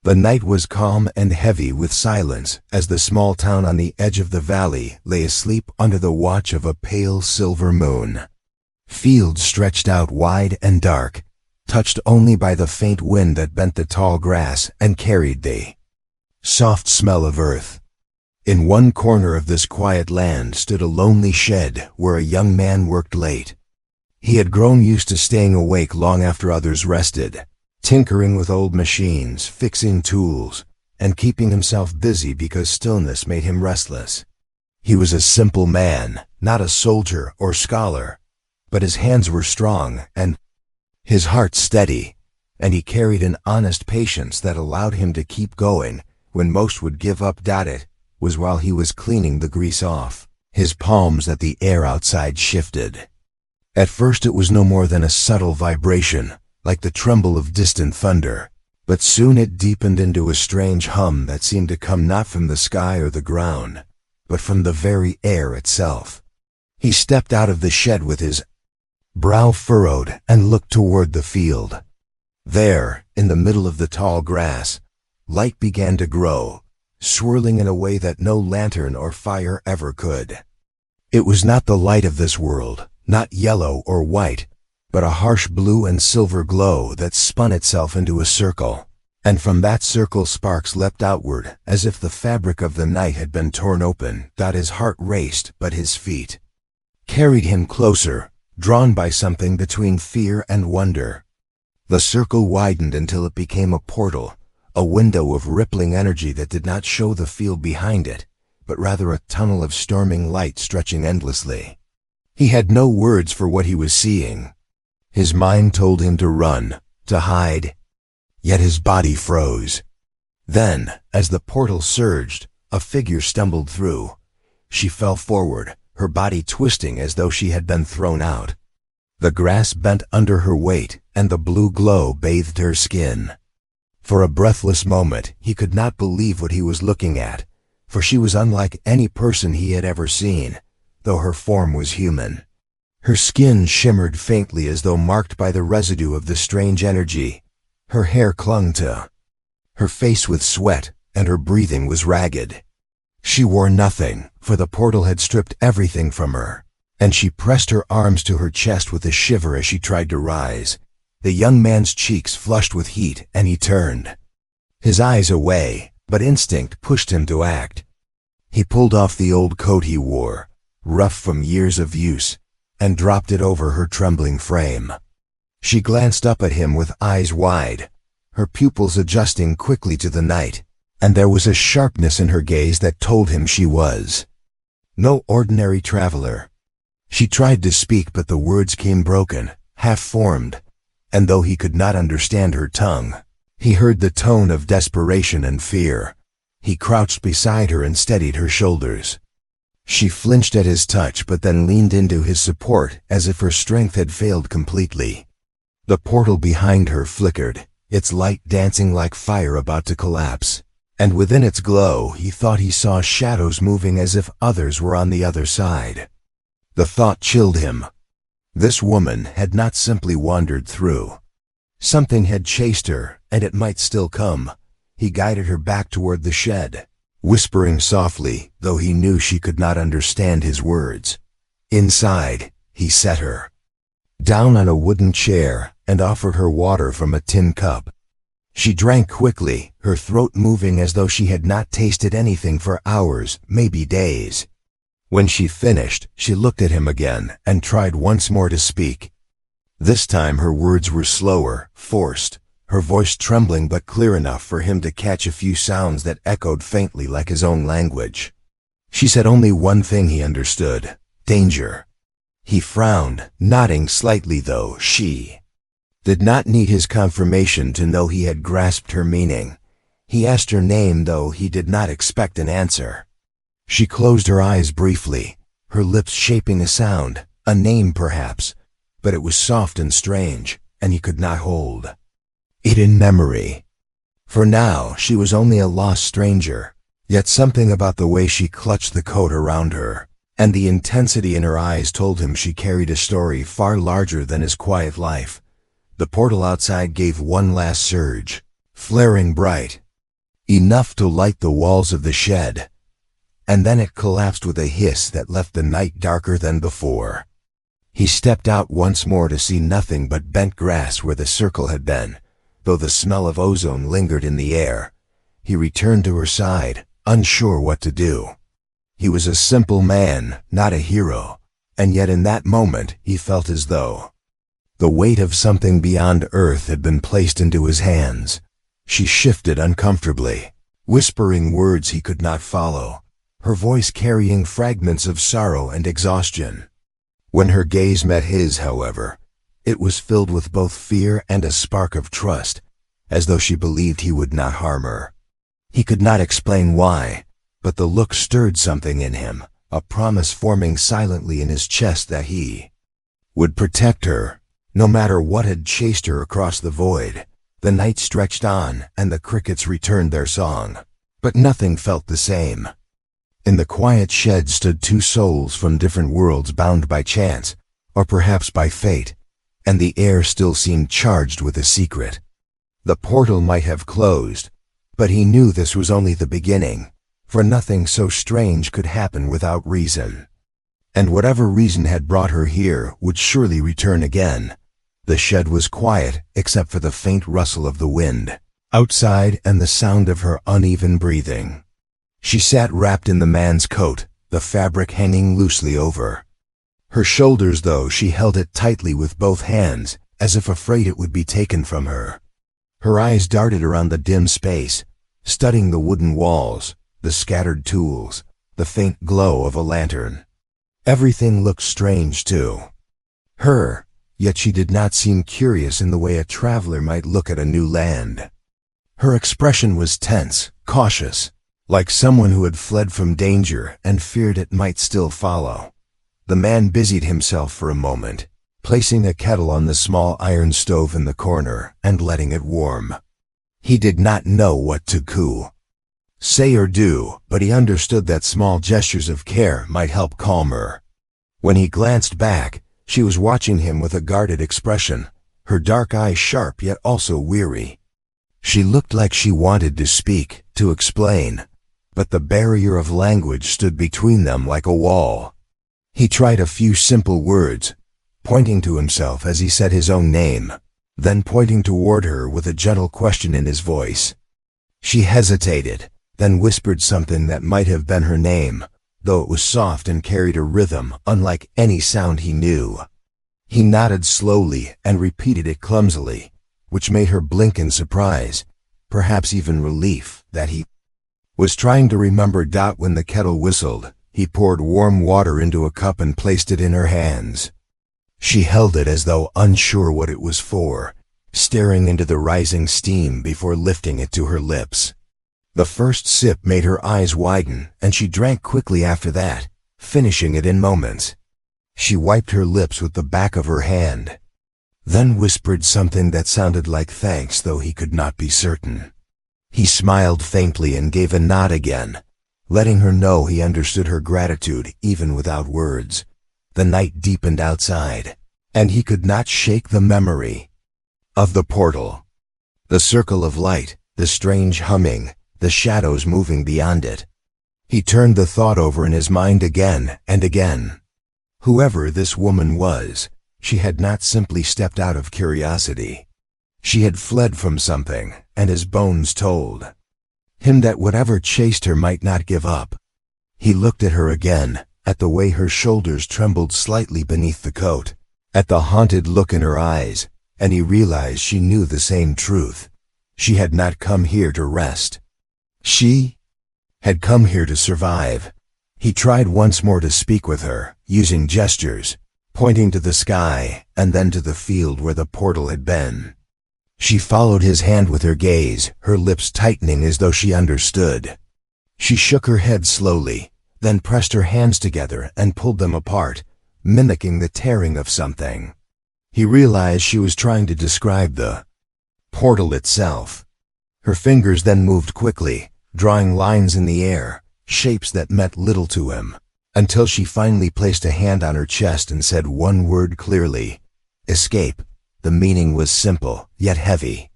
The night was calm and heavy with silence as the small town on the edge of the valley lay asleep under the watch of a pale silver moon. Fields stretched out wide and dark, touched only by the faint wind that bent the tall grass and carried the soft smell of earth. In one corner of this quiet land stood a lonely shed where a young man worked late. He had grown used to staying awake long after others rested, tinkering with old machines, fixing tools, and keeping himself busy because stillness made him restless. He was a simple man, not a soldier or scholar, but his hands were strong and his heart steady, and he carried an honest patience that allowed him to keep going when most would give up. It was while he was cleaning the grease off his palms that the air outside shifted. At first it was no more than a subtle vibration, like the tremble of distant thunder, but soon it deepened into a strange hum that seemed to come not from the sky or the ground, but from the very air itself. He stepped out of the shed with his brow furrowed and looked toward the field. There, in the middle of the tall grass, light began to grow, swirling in a way that no lantern or fire ever could. It was not the light of this world, not yellow or white, but a harsh blue and silver glow that spun itself into a circle, and from that circle sparks leapt outward as if the fabric of the night had been torn open. His heart raced, but his feet carried him closer, drawn by something between fear and wonder. The circle widened until it became a portal, a window of rippling energy that did not show the field behind it, but rather a tunnel of storming light stretching endlessly. He had no words for what he was seeing. His mind told him to run, to hide, yet his body froze. Then, as the portal surged, a figure stumbled through. She fell forward, her body twisting as though she had been thrown out. The grass bent under her weight, and the blue glow bathed her skin. For a breathless moment, he could not believe what he was looking at, for she was unlike any person he had ever seen, though her form was human. Her skin shimmered faintly as though marked by the residue of the strange energy. Her hair clung to her face with sweat, and her breathing was ragged. She wore nothing, for the portal had stripped everything from her, and she pressed her arms to her chest with a shiver as she tried to rise. The young man's cheeks flushed with heat, and he turned his eyes away, but instinct pushed him to act. He pulled off the old coat he wore, rough from years of use, and dropped it over her trembling frame. She glanced up at him with eyes wide, her pupils adjusting quickly to the night, and there was a sharpness in her gaze that told him she was no ordinary traveler. She tried to speak, but the words came broken, half-formed, and though he could not understand her tongue, he heard the tone of desperation and fear. He crouched beside her and steadied her shoulders. She flinched at his touch, but then leaned into his support as if her strength had failed completely. The portal behind her flickered, its light dancing like fire about to collapse, and within its glow he thought he saw shadows moving as if others were on the other side. The thought chilled him. This woman had not simply wandered through. Something had chased her, and it might still come. He guided her back toward the shed, whispering softly, though he knew she could not understand his words. Inside, he set her down on a wooden chair and offered her water from a tin cup. She drank quickly, her throat moving as though she had not tasted anything for hours, maybe days. When she finished, she looked at him again and tried once more to speak. This time her words were slower, forced, her voice trembling but clear enough for him to catch a few sounds that echoed faintly like his own language. She said only one thing he understood: danger. He frowned, nodding slightly, though she did not need his confirmation to know he had grasped her meaning. He asked her name, though he did not expect an answer. She closed her eyes briefly, her lips shaping a sound, a name perhaps, but it was soft and strange, and he could not hold it in memory. For now she was only a lost stranger, yet something about the way she clutched the coat around her, and the intensity in her eyes told him she carried a story far larger than his quiet life. The portal outside gave one last surge, flaring bright, enough to light the walls of the shed. And then it collapsed with a hiss that left the night darker than before. He stepped out once more to see nothing but bent grass where the circle had been, though the smell of ozone lingered in the air. He returned to her side, unsure what to do. He was a simple man, not a hero, and yet in that moment he felt as though the weight of something beyond Earth had been placed into his hands. She shifted uncomfortably, whispering words he could not follow, her voice carrying fragments of sorrow and exhaustion. When her gaze met his, however, it was filled with both fear and a spark of trust, as though she believed he would not harm her. He could not explain why, but the look stirred something in him, a promise forming silently in his chest that he would protect her, no matter what had chased her across the void. The night stretched on, and the crickets returned their song, but nothing felt the same. In the quiet shed stood two souls from different worlds bound by chance, or perhaps by fate, and the air still seemed charged with a secret. The portal might have closed, but he knew this was only the beginning, for nothing so strange could happen without reason. And whatever reason had brought her here would surely return again. The shed was quiet except for the faint rustle of the wind outside and the sound of her uneven breathing. She sat wrapped in the man's coat, the fabric hanging loosely over her shoulders, though she held it tightly with both hands, as if afraid it would be taken from her. Her eyes darted around the dim space, studying the wooden walls, the scattered tools, the faint glow of a lantern. Everything looked strange to her, yet she did not seem curious in the way a traveler might look at a new land. Her expression was tense, cautious, like someone who had fled from danger and feared it might still follow. The man busied himself for a moment, placing a kettle on the small iron stove in the corner and letting it warm. He did not know what to say or do, but he understood that small gestures of care might help calm her. When he glanced back, she was watching him with a guarded expression, her dark eyes sharp yet also weary. She looked like she wanted to speak, to explain, but the barrier of language stood between them like a wall. He tried a few simple words, pointing to himself as he said his own name, then pointing toward her with a gentle question in his voice. She hesitated, then whispered something that might have been her name, though it was soft and carried a rhythm unlike any sound he knew. He nodded slowly and repeated it clumsily, which made her blink in surprise, perhaps even relief, that he was trying to remember. When the kettle whistled, he poured warm water into a cup and placed it in her hands. She held it as though unsure what it was for, staring into the rising steam before lifting it to her lips. The first sip made her eyes widen, and she drank quickly after that, finishing it in moments. She wiped her lips with the back of her hand, then whispered something that sounded like thanks, though he could not be certain. He smiled faintly and gave a nod again, letting her know he understood her gratitude even without words. The night deepened outside, and he could not shake the memory of the portal. The circle of light, the strange humming, the shadows moving beyond it. He turned the thought over in his mind again and again. Whoever this woman was, she had not simply stepped out of curiosity. She had fled from something, and his bones told him that whatever chased her might not give up. He looked at her again, at the way her shoulders trembled slightly beneath the coat, at the haunted look in her eyes, and he realized she knew the same truth. She had not come here to rest. She had come here to survive. He tried once more to speak with her, using gestures, pointing to the sky and then to the field where the portal had been. She followed his hand with her gaze, her lips tightening as though she understood. She shook her head slowly, then pressed her hands together and pulled them apart, mimicking the tearing of something. He realized she was trying to describe the portal itself. Her fingers then moved quickly, drawing lines in the air, shapes that meant little to him, until she finally placed a hand on her chest and said one word clearly: escape. The meaning was simple, yet heavy.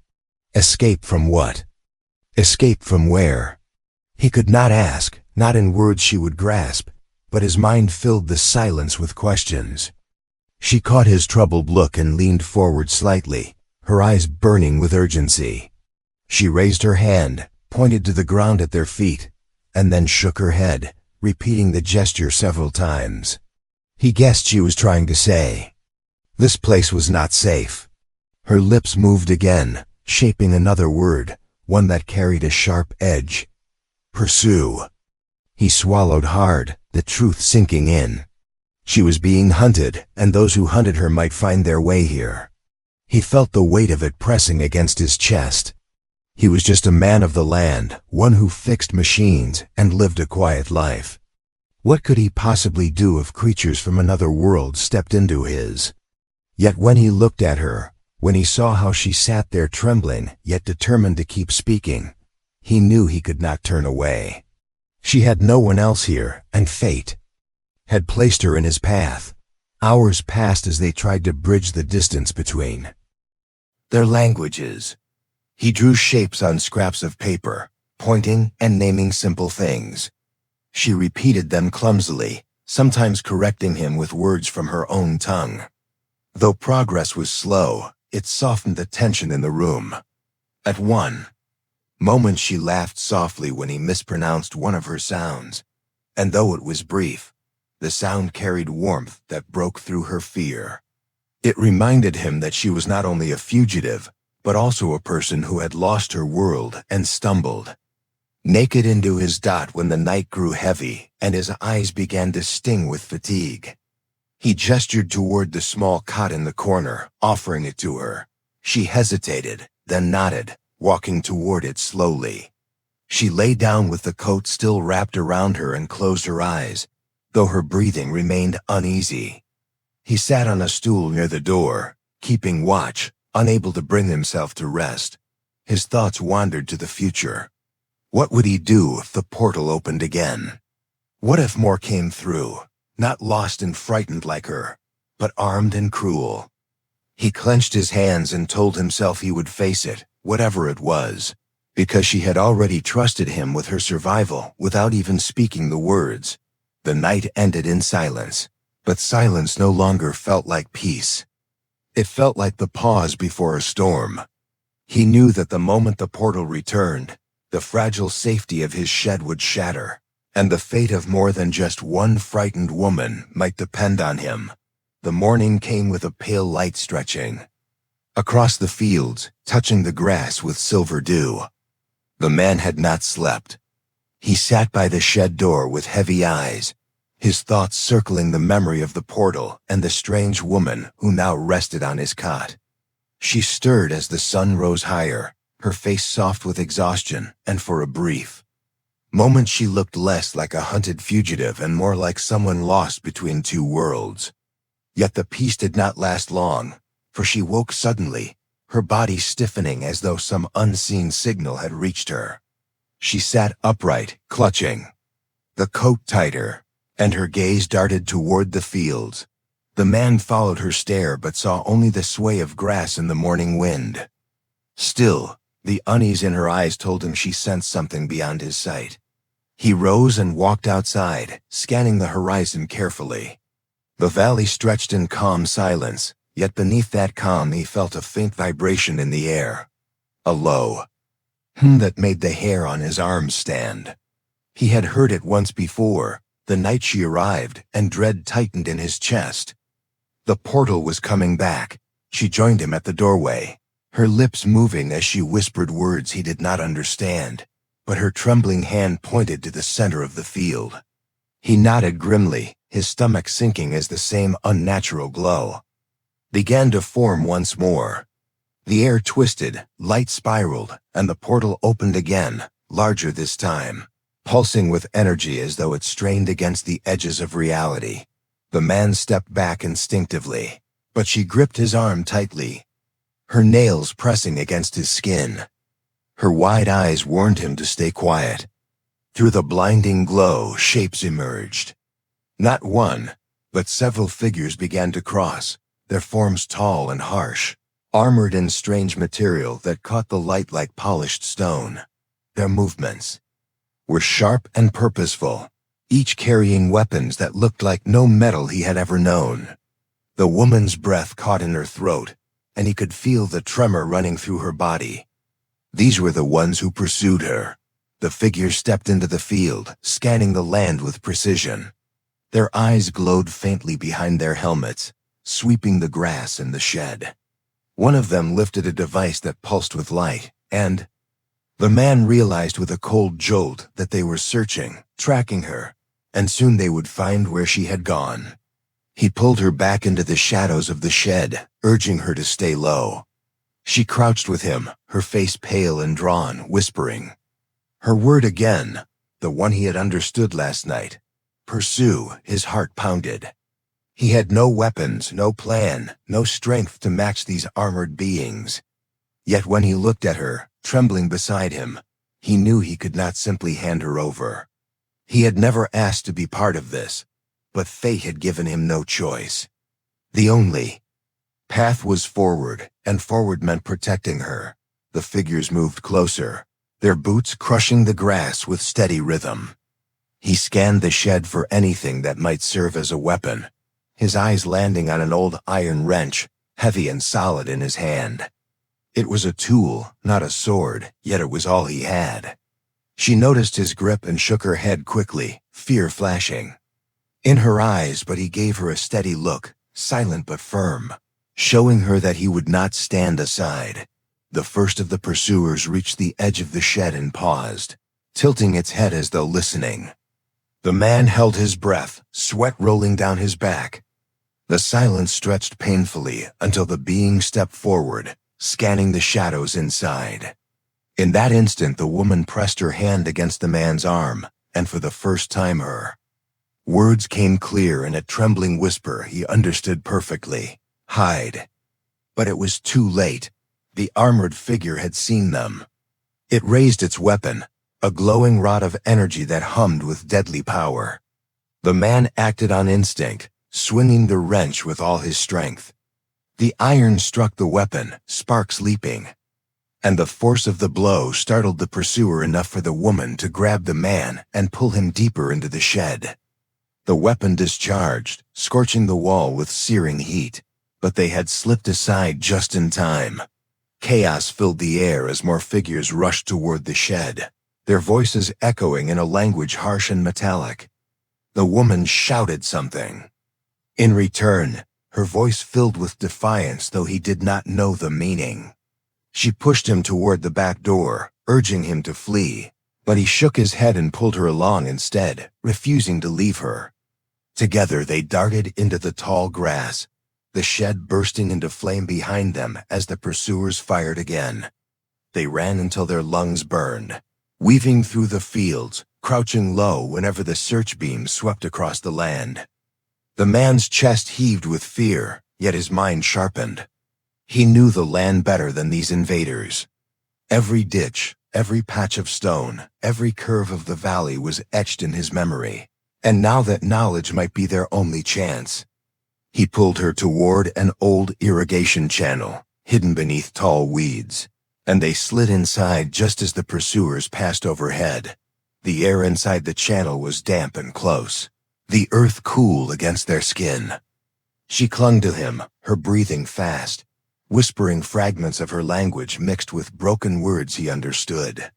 Escape from what? Escape from where? He could not ask, not in words she would grasp, but his mind filled the silence with questions. She caught his troubled look and leaned forward slightly, her eyes burning with urgency. She raised her hand, pointed to the ground at their feet, and then shook her head, repeating the gesture several times. He guessed she was trying to say, "This place was not safe." Her lips moved again, shaping another word, one that carried a sharp edge. Pursue. He swallowed hard, the truth sinking in. She was being hunted, and those who hunted her might find their way here. He felt the weight of it pressing against his chest. He was just a man of the land, one who fixed machines and lived a quiet life. What could he possibly do if creatures from another world stepped into his? Yet when he looked at her, when he saw how she sat there trembling, yet determined to keep speaking, he knew he could not turn away. She had no one else here, and fate had placed her in his path. Hours passed as they tried to bridge the distance between their languages. He drew shapes on scraps of paper, pointing and naming simple things. She repeated them clumsily, sometimes correcting him with words from her own tongue. Though progress was slow, it softened the tension in the room. At one moment she laughed softly when he mispronounced one of her sounds, and though it was brief, the sound carried warmth that broke through her fear. It reminded him that she was not only a fugitive, but also a person who had lost her world and stumbled naked into his dot when the night grew heavy and his eyes began to sting with fatigue. He gestured toward the small cot in the corner, offering it to her. She hesitated, then nodded, walking toward it slowly. She lay down with the coat still wrapped around her and closed her eyes, though her breathing remained uneasy. He sat on a stool near the door, keeping watch, unable to bring himself to rest. His thoughts wandered to the future. What would he do if the portal opened again? What if more came through, not lost and frightened like her, but armed and cruel? He clenched his hands and told himself he would face it, whatever it was, because she had already trusted him with her survival without even speaking the words. The night ended in silence, but silence no longer felt like peace. It felt like the pause before a storm. He knew that the moment the portal returned, the fragile safety of his shed would shatter, and the fate of more than just one frightened woman might depend on him. The morning came with a pale light stretching across the fields, touching the grass with silver dew. The man had not slept. He sat by the shed door with heavy eyes, his thoughts circling the memory of the portal and the strange woman who now rested on his cot. She stirred as the sun rose higher, her face soft with exhaustion, and for a brief moment she looked less like a hunted fugitive and more like someone lost between two worlds. Yet the peace did not last long, for she woke suddenly, her body stiffening as though some unseen signal had reached her. She sat upright, clutching the coat tighter, and her gaze darted toward the fields. The man followed her stare but saw only the sway of grass in the morning wind. Still, the unease in her eyes told him she sensed something beyond his sight. He rose and walked outside, scanning the horizon carefully. The valley stretched in calm silence, yet beneath that calm he felt a faint vibration in the air. A low hum that made the hair on his arms stand. He had heard it once before, the night she arrived, and dread tightened in his chest. The portal was coming back. She joined him at the doorway, her lips moving as she whispered words he did not understand, but her trembling hand pointed to the center of the field. He nodded grimly, his stomach sinking as the same unnatural glow began to form once more. The air twisted, light spiraled, and the portal opened again, larger this time, pulsing with energy as though it strained against the edges of reality. The man stepped back instinctively, but she gripped his arm tightly, her nails pressing against his skin. Her wide eyes warned him to stay quiet. Through the blinding glow, shapes emerged. Not one, but several figures began to cross, their forms tall and harsh, armored in strange material that caught the light like polished stone. Their movements were sharp and purposeful, each carrying weapons that looked like no metal he had ever known. The woman's breath caught in her throat, and he could feel the tremor running through her body. These were the ones who pursued her. The figures stepped into the field, scanning the land with precision. Their eyes glowed faintly behind their helmets, sweeping the grass and the shed. One of them lifted a device that pulsed with light, and the man realized with a cold jolt that they were searching, tracking her, and soon they would find where she had gone. He pulled her back into the shadows of the shed, urging her to stay low. She crouched with him, her face pale and drawn, whispering. Her word again, the one he had understood last night. Pursue, his heart pounded. He had no weapons, no plan, no strength to match these armored beings. Yet when he looked at her, trembling beside him, he knew he could not simply hand her over. He had never asked to be part of this, but fate had given him no choice. The only path was forward, and forward meant protecting her. The figures moved closer, their boots crushing the grass with steady rhythm. He scanned the shed for anything that might serve as a weapon, his eyes landing on an old iron wrench, heavy and solid in his hand. It was a tool, not a sword, yet it was all he had. She noticed his grip and shook her head quickly, fear flashing in her eyes, but he gave her a steady look, silent but firm, showing her that he would not stand aside. The first of the pursuers reached the edge of the shed and paused, tilting its head as though listening. The man held his breath, sweat rolling down his back. The silence stretched painfully until the being stepped forward, scanning the shadows inside. In that instant, the woman pressed her hand against the man's arm, and for the first time her words came clear in a trembling whisper he understood perfectly. Hide. But it was too late. The armored figure had seen them. It raised its weapon, a glowing rod of energy that hummed with deadly power. The man acted on instinct, swinging the wrench with all his strength. The iron struck the weapon, sparks leaping, and the force of the blow startled the pursuer enough for the woman to grab the man and pull him deeper into the shed. The weapon discharged, scorching the wall with searing heat, but they had slipped aside just in time. Chaos filled the air as more figures rushed toward the shed, their voices echoing in a language harsh and metallic. The woman shouted something. In return, her voice filled with defiance, though he did not know the meaning. She pushed him toward the back door, urging him to flee, but he shook his head and pulled her along instead, refusing to leave her. Together they darted into the tall grass, the shed bursting into flame behind them as the pursuers fired again. They ran until their lungs burned, weaving through the fields, crouching low whenever the search beams swept across the land. The man's chest heaved with fear, yet his mind sharpened. He knew the land better than these invaders. Every ditch, every patch of stone, every curve of the valley was etched in his memory, and now that knowledge might be their only chance. He pulled her toward an old irrigation channel, hidden beneath tall weeds, and they slid inside just as the pursuers passed overhead. The air inside the channel was damp and close, the earth cool against their skin. She clung to him, her breathing fast, whispering fragments of her language mixed with broken words he understood.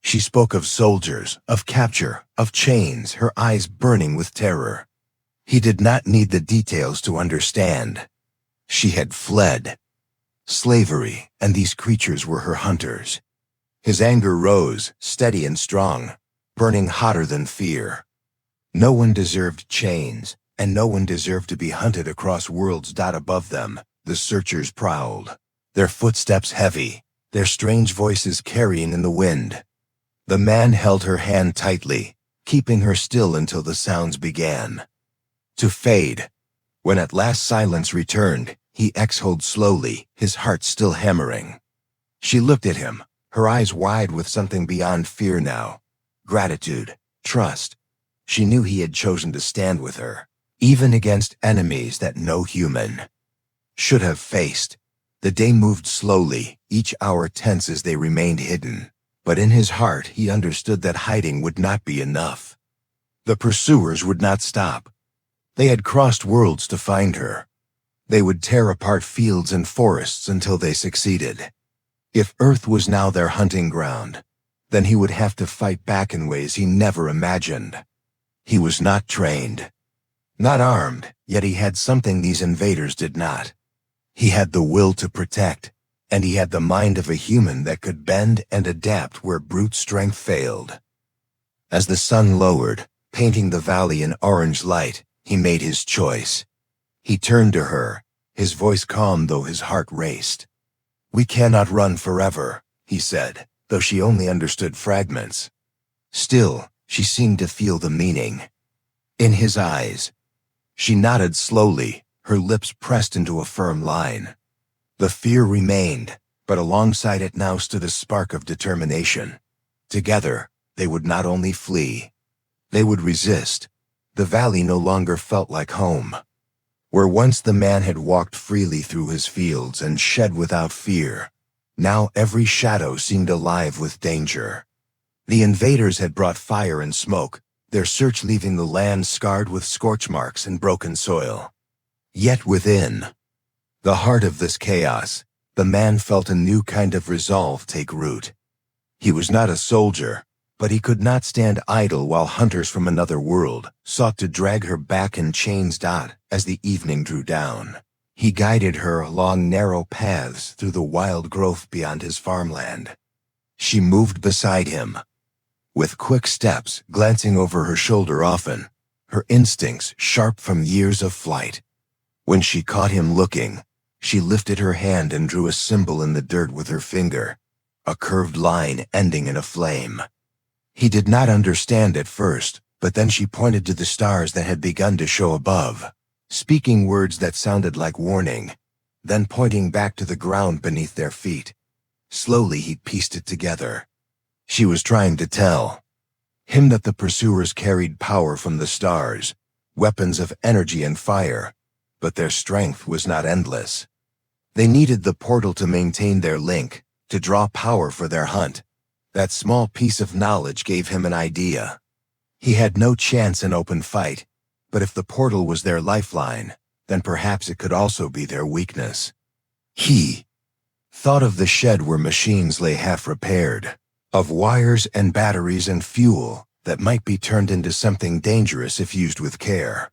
She spoke of soldiers, of capture, of chains, her eyes burning with terror. He did not need the details to understand. She had fled. Slavery, and these creatures were her hunters. His anger rose, steady and strong, burning hotter than fear. No one deserved chains, and no one deserved to be hunted across worlds. Above them, the searchers prowled, their footsteps heavy, their strange voices carrying in the wind. The man held her hand tightly, keeping her still until the sounds began to fade. When at last silence returned, he exhaled slowly, his heart still hammering. She looked at him, her eyes wide with something beyond fear now. Gratitude, trust. She knew he had chosen to stand with her, even against enemies that no human should have faced. The day moved slowly, each hour tense as they remained hidden. But in his heart he understood that hiding would not be enough. The pursuers would not stop. They had crossed worlds to find her. They would tear apart fields and forests until they succeeded. If Earth was now their hunting ground, then he would have to fight back in ways he never imagined. He was not trained, not armed, yet he had something these invaders did not. He had the will to protect, and he had the mind of a human that could bend and adapt where brute strength failed. As the sun lowered, painting the valley in orange light, he made his choice. He turned to her, his voice calm though his heart raced. "We cannot run forever," he said, though she only understood fragments. Still, she seemed to feel the meaning. In his eyes. She nodded slowly, her lips pressed into a firm line. The fear remained, but alongside it now stood a spark of determination. Together, they would not only flee, they would resist. The valley no longer felt like home. Where once the man had walked freely through his fields and shed without fear, now every shadow seemed alive with danger. The invaders had brought fire and smoke, their search leaving the land scarred with scorch marks and broken soil. Yet within the heart of this chaos, the man felt a new kind of resolve take root. He was not a soldier, but he could not stand idle while hunters from another world sought to drag her back in chains. As the evening drew down, he guided her along narrow paths through the wild growth beyond his farmland. She moved beside him, with quick steps, glancing over her shoulder often, her instincts sharp from years of flight. When she caught him looking, she lifted her hand and drew a symbol in the dirt with her finger, a curved line ending in a flame. He did not understand at first, but then she pointed to the stars that had begun to show above, speaking words that sounded like warning, then pointing back to the ground beneath their feet. Slowly he pieced it together. She was trying to tell him that the pursuers carried power from the stars, weapons of energy and fire, but their strength was not endless. They needed the portal to maintain their link, to draw power for their hunt. That small piece of knowledge gave him an idea. He had no chance in open fight, but if the portal was their lifeline, then perhaps it could also be their weakness. He thought of the shed where machines lay half repaired, of wires and batteries and fuel that might be turned into something dangerous if used with care.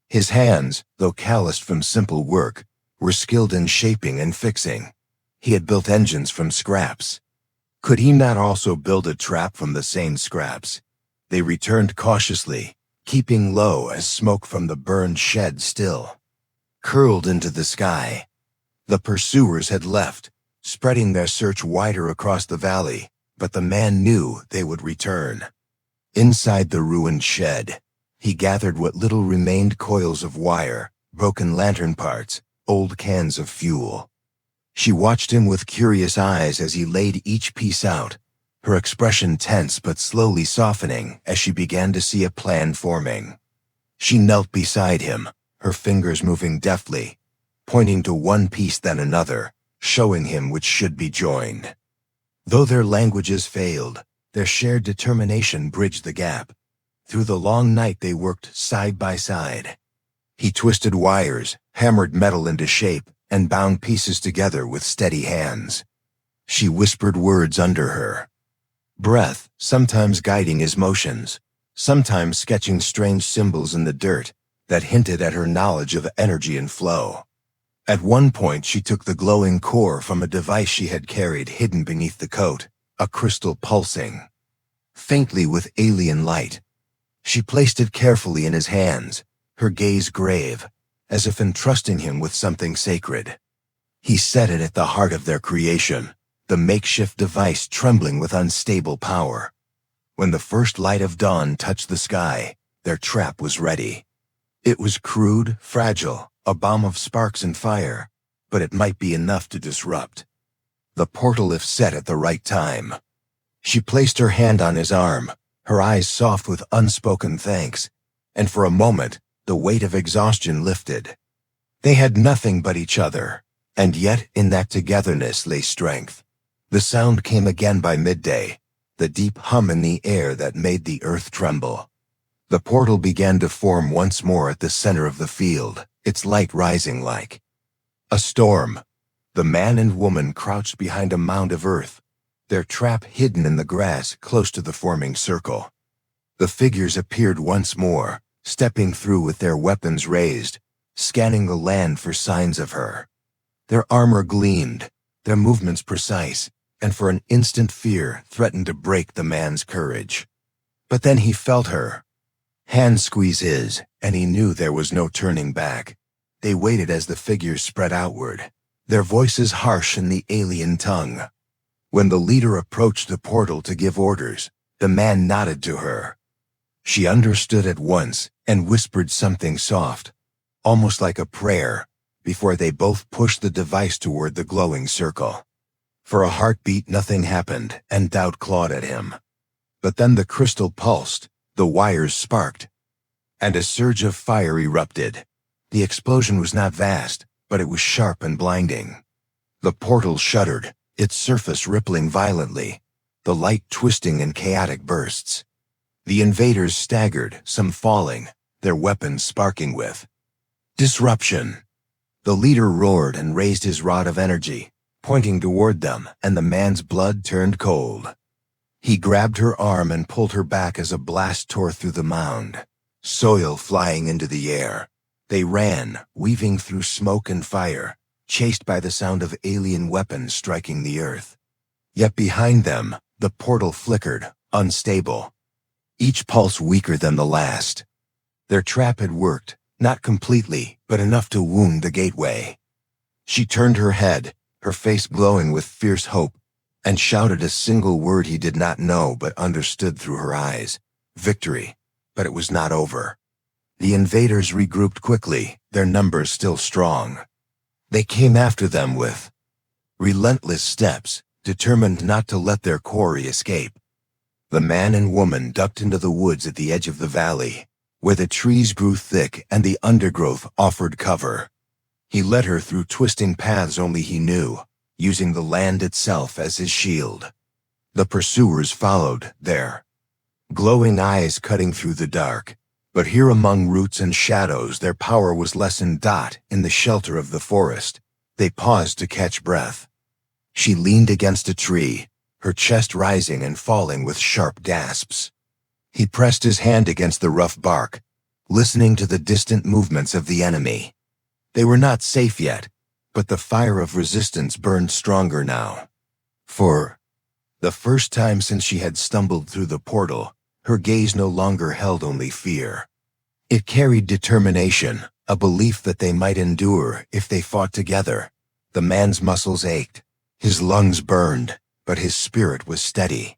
His hands, though calloused from simple work, were skilled in shaping and fixing. He had built engines from scraps. Could he not also build a trap from the same scraps? They returned cautiously, keeping low as smoke from the burned shed still curled into the sky. The pursuers had left, spreading their search wider across the valley, but the man knew they would return. Inside the ruined shed, he gathered what little remained: coils of wire, broken lantern parts, old cans of fuel. She watched him with curious eyes as he laid each piece out, her expression tense but slowly softening as she began to see a plan forming. She knelt beside him, her fingers moving deftly, pointing to one piece then another, showing him which should be joined. Though their languages failed, their shared determination bridged the gap. Through the long night they worked side by side. He twisted wires, hammered metal into shape, and bound pieces together with steady hands. She whispered words under her breath, sometimes guiding his motions, sometimes sketching strange symbols in the dirt that hinted at her knowledge of energy and flow. At one point she took the glowing core from a device she had carried hidden beneath the coat, a crystal pulsing faintly with alien light. She placed it carefully in his hands, her gaze grave, as if entrusting him with something sacred. He set it at the heart of their creation, the makeshift device trembling with unstable power. When the first light of dawn touched the sky, their trap was ready. It was crude, fragile, a bomb of sparks and fire, but it might be enough to disrupt the portal if set at the right time. She placed her hand on his arm, her eyes soft with unspoken thanks, and for a moment, the weight of exhaustion lifted. They had nothing but each other, and yet in that togetherness lay strength. The sound came again by midday, the deep hum in the air that made the earth tremble. The portal began to form once more at the center of the field, its light rising like a storm. The man and woman crouched behind a mound of earth, their trap hidden in the grass close to the forming circle. The figures appeared once more, stepping through with their weapons raised, scanning the land for signs of her. Their armor gleamed, their movements precise, and for an instant fear threatened to break the man's courage. But then he felt her hand squeeze his, and he knew there was no turning back. They waited as the figures spread outward, their voices harsh in the alien tongue. When the leader approached the portal to give orders, the man nodded to her. She understood at once and whispered something soft, almost like a prayer, before they both pushed the device toward the glowing circle. For a heartbeat nothing happened, and doubt clawed at him. But then the crystal pulsed, the wires sparked, and a surge of fire erupted. The explosion was not vast, but it was sharp and blinding. The portal shuddered, its surface rippling violently, the light twisting in chaotic bursts. The invaders staggered, some falling, their weapons sparking with disruption. The leader roared and raised his rod of energy, pointing toward them, and the man's blood turned cold. He grabbed her arm and pulled her back as a blast tore through the mound, soil flying into the air. They ran, weaving through smoke and fire, chased by the sound of alien weapons striking the earth. Yet behind them, the portal flickered, unstable, each pulse weaker than the last. Their trap had worked, not completely, but enough to wound the gateway. She turned her head, her face glowing with fierce hope, and shouted a single word he did not know but understood through her eyes: victory. But it was not over. The invaders regrouped quickly, their numbers still strong. They came after them with relentless steps, determined not to let their quarry escape. The man and woman ducked into the woods at the edge of the valley, where the trees grew thick and the undergrowth offered cover. He led her through twisting paths only he knew, using the land itself as his shield. The pursuers followed, their glowing eyes cutting through the dark. But here among roots and shadows their power was lessened. In the shelter of the forest, they paused to catch breath. She leaned against a tree, her chest rising and falling with sharp gasps. He pressed his hand against the rough bark, listening to the distant movements of the enemy. They were not safe yet, but the fire of resistance burned stronger now. For the first time since she had stumbled through the portal, her gaze no longer held only fear. It carried determination, a belief that they might endure if they fought together. The man's muscles ached, his lungs burned, but his spirit was steady.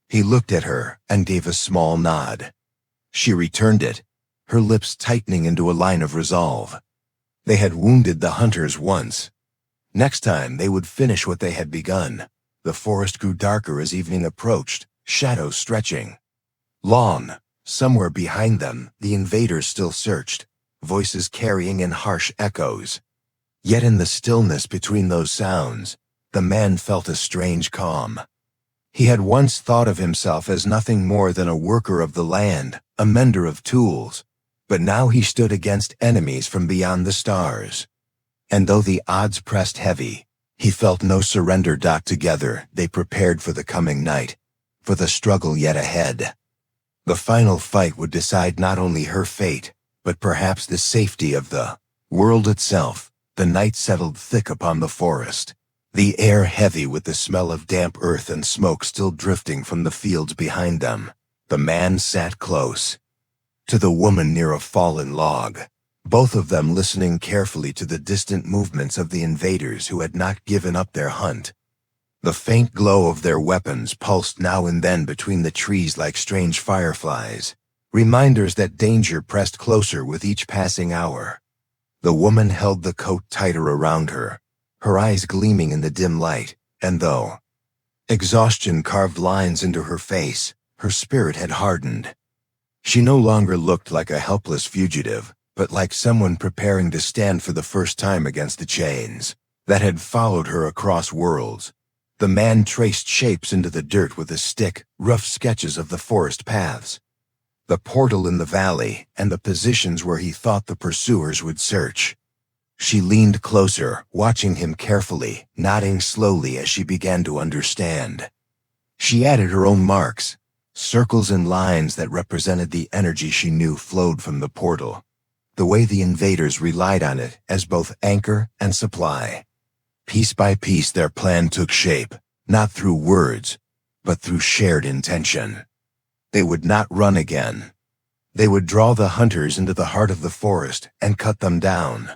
He looked at her and gave a small nod. She returned it, her lips tightening into a line of resolve. They had wounded the hunters once. Next time they would finish what they had begun. The forest grew darker as evening approached, shadows stretching long. Somewhere behind them, the invaders still searched, voices carrying in harsh echoes. Yet in the stillness between those sounds, the man felt a strange calm. He had once thought of himself as nothing more than a worker of the land, a mender of tools, but now he stood against enemies from beyond the stars. And though the odds pressed heavy, he felt no surrender. Together, they prepared for the coming night, for the struggle yet ahead. The final fight would decide not only her fate, but perhaps the safety of the world itself. The night settled thick upon the forest, the air heavy with the smell of damp earth and smoke still drifting from the fields behind them. The man sat close to the woman near a fallen log, both of them listening carefully to the distant movements of the invaders who had not given up their hunt. The faint glow of their weapons pulsed now and then between the trees like strange fireflies, reminders that danger pressed closer with each passing hour. The woman held the coat tighter around her, her eyes gleaming in the dim light, and though exhaustion carved lines into her face, her spirit had hardened. She no longer looked like a helpless fugitive, but like someone preparing to stand for the first time against the chains that had followed her across worlds. The man traced shapes into the dirt with a stick, rough sketches of the forest paths, the portal in the valley, and the positions where he thought the pursuers would search. She leaned closer, watching him carefully, nodding slowly as she began to understand. She added her own marks, circles and lines that represented the energy she knew flowed from the portal, the way the invaders relied on it as both anchor and supply. Piece by piece their plan took shape, not through words, but through shared intention. They would not run again. They would draw the hunters into the heart of the forest and cut them down,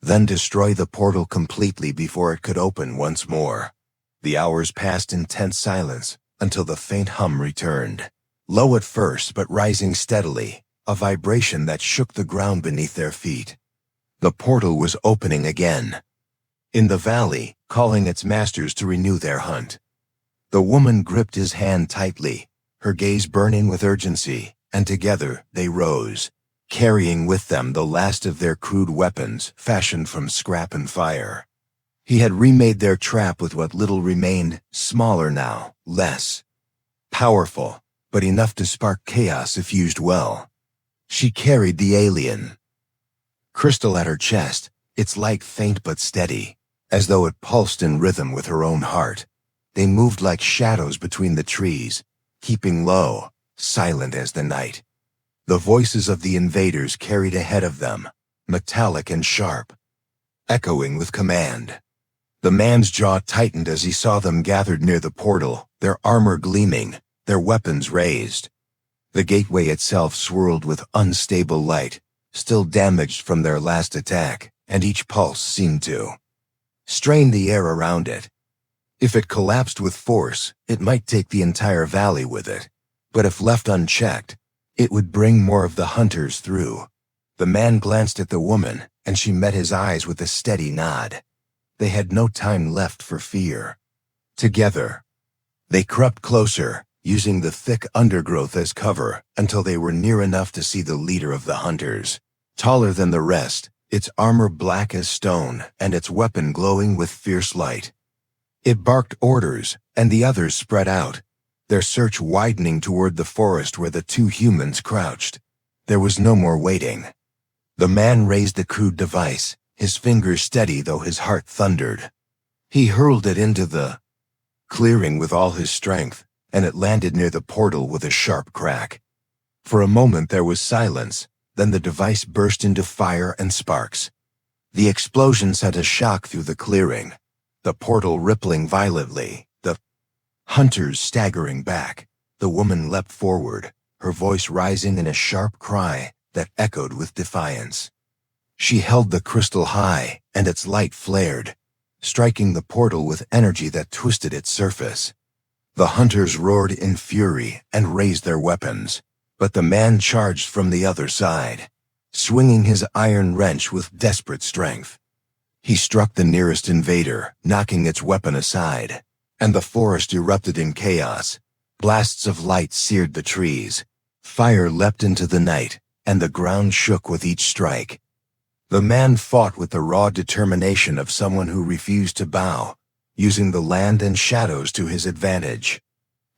then destroy the portal completely before it could open once more. The hours passed in tense silence until the faint hum returned, low at first but rising steadily, a vibration that shook the ground beneath their feet. The portal was opening again, in the valley, calling its masters to renew their hunt. The woman gripped his hand tightly, her gaze burning with urgency, and together they rose, carrying with them the last of their crude weapons fashioned from scrap and fire. He had remade their trap with what little remained, smaller now, less powerful, but enough to spark chaos if used well. She carried the alien crystal at her chest, its light faint but steady, as though it pulsed in rhythm with her own heart. They moved like shadows between the trees, keeping low, silent as the night. The voices of the invaders carried ahead of them, metallic and sharp, echoing with command. The man's jaw tightened as he saw them gathered near the portal, their armor gleaming, their weapons raised. The gateway itself swirled with unstable light, still damaged from their last attack, and each pulse seemed to strain the air around it. If it collapsed with force, it might take the entire valley with it, but if left unchecked, it would bring more of the hunters through. The man glanced at the woman, and she met his eyes with a steady nod. They had no time left for fear. Together, they crept closer, using the thick undergrowth as cover until they were near enough to see the leader of the hunters. Taller than the rest, its armor black as stone and its weapon glowing with fierce light. It barked orders, and the others spread out, their search widening toward the forest where the two humans crouched. There was no more waiting. The man raised the crude device, his fingers steady though his heart thundered. He hurled it into the clearing with all his strength, and it landed near the portal with a sharp crack. For a moment there was silence, then the device burst into fire and sparks. The explosion sent a shock through the clearing, the portal rippling violently, the hunters staggering back. The woman leapt forward, her voice rising in a sharp cry that echoed with defiance. She held the crystal high, and its light flared, striking the portal with energy that twisted its surface. The hunters roared in fury and raised their weapons, but the man charged from the other side, swinging his iron wrench with desperate strength. He struck the nearest invader, knocking its weapon aside, and the forest erupted in chaos. Blasts of light seared the trees, fire leapt into the night, and the ground shook with each strike. The man fought with the raw determination of someone who refused to bow, using the land and shadows to his advantage.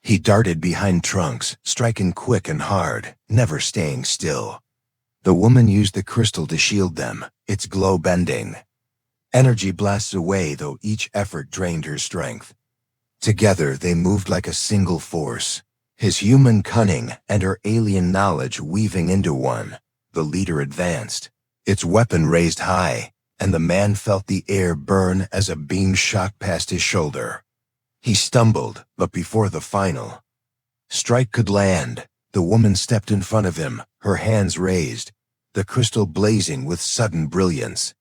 He darted behind trunks, striking quick and hard, never staying still. The woman used the crystal to shield them, its glow bending. Energy blasts away though each effort drained her strength. Together they moved like a single force, his human cunning and her alien knowledge weaving into one. The leader advanced, its weapon raised high, and the man felt the air burn as a beam shot past his shoulder. He stumbled, but before the final strike could land, the woman stepped in front of him, her hands raised, the crystal blazing with sudden brilliance.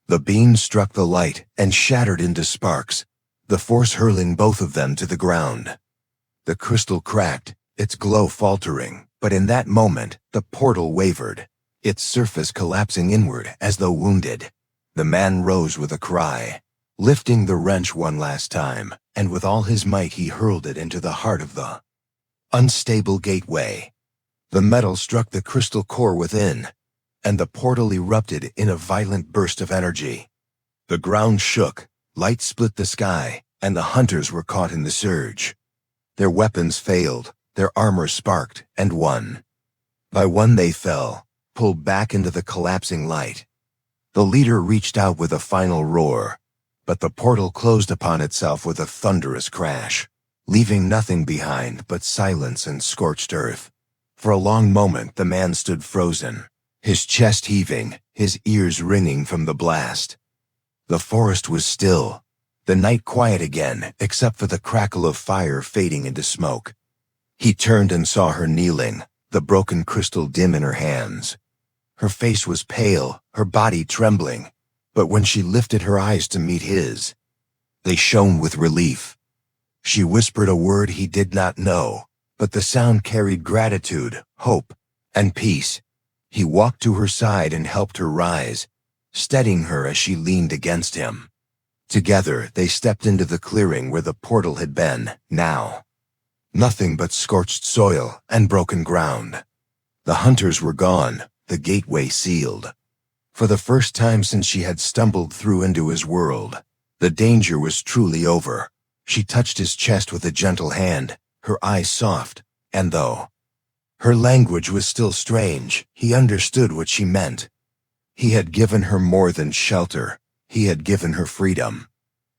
The beam struck the light and shattered into sparks, the force hurling both of them to the ground. The crystal cracked, its glow faltering, but in that moment, the portal wavered, its surface collapsing inward as though wounded. The man rose with a cry, lifting the wrench one last time, and with all his might he hurled it into the heart of the unstable gateway. The metal struck the crystal core within, and the portal erupted in a violent burst of energy. The ground shook, light split the sky, and the hunters were caught in the surge. Their weapons failed, their armor sparked, and one by one they fell, pulled back into the collapsing light. The leader reached out with a final roar, but the portal closed upon itself with a thunderous crash, leaving nothing behind but silence and scorched earth. For a long moment the man stood frozen, his chest heaving, his ears ringing from the blast. The forest was still, the night quiet again, except for the crackle of fire fading into smoke. He turned and saw her kneeling, the broken crystal dim in her hands. Her face was pale, her body trembling, but when she lifted her eyes to meet his, they shone with relief. She whispered a word he did not know, but the sound carried gratitude, hope, and peace. He walked to her side and helped her rise, steadying her as she leaned against him. Together, they stepped into the clearing where the portal had been. Now, nothing but scorched soil and broken ground. The hunters were gone, the gateway sealed. For the first time since she had stumbled through into his world, the danger was truly over. She touched his chest with a gentle hand, her eyes soft, and though her language was still strange, he understood what she meant. He had given her more than shelter, he had given her freedom.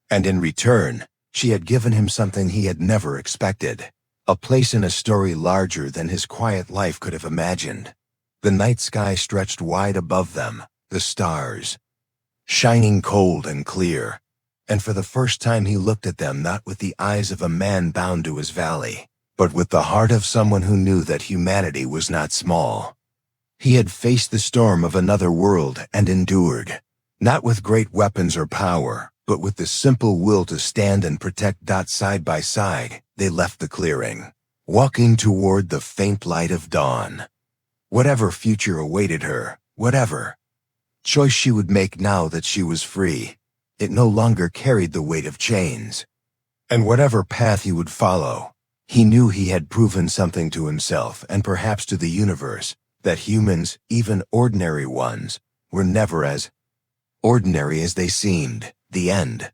And in return, she had given him something he had never expected, a place in a story larger than his quiet life could have imagined. The night sky stretched wide above them, the stars shining cold and clear, and for the first time he looked at them not with the eyes of a man bound to his valley, but with the heart of someone who knew that humanity was not small. He had faced the storm of another world and endured, not with great weapons or power, but with the simple will to stand and protect. Side by side, they left the clearing, walking toward the faint light of dawn. Whatever future awaited her, whatever choice she would make now that she was free, it no longer carried the weight of chains. And whatever path he would follow, he knew he had proven something to himself and perhaps to the universe, that humans, even ordinary ones, were never as ordinary as they seemed. The end.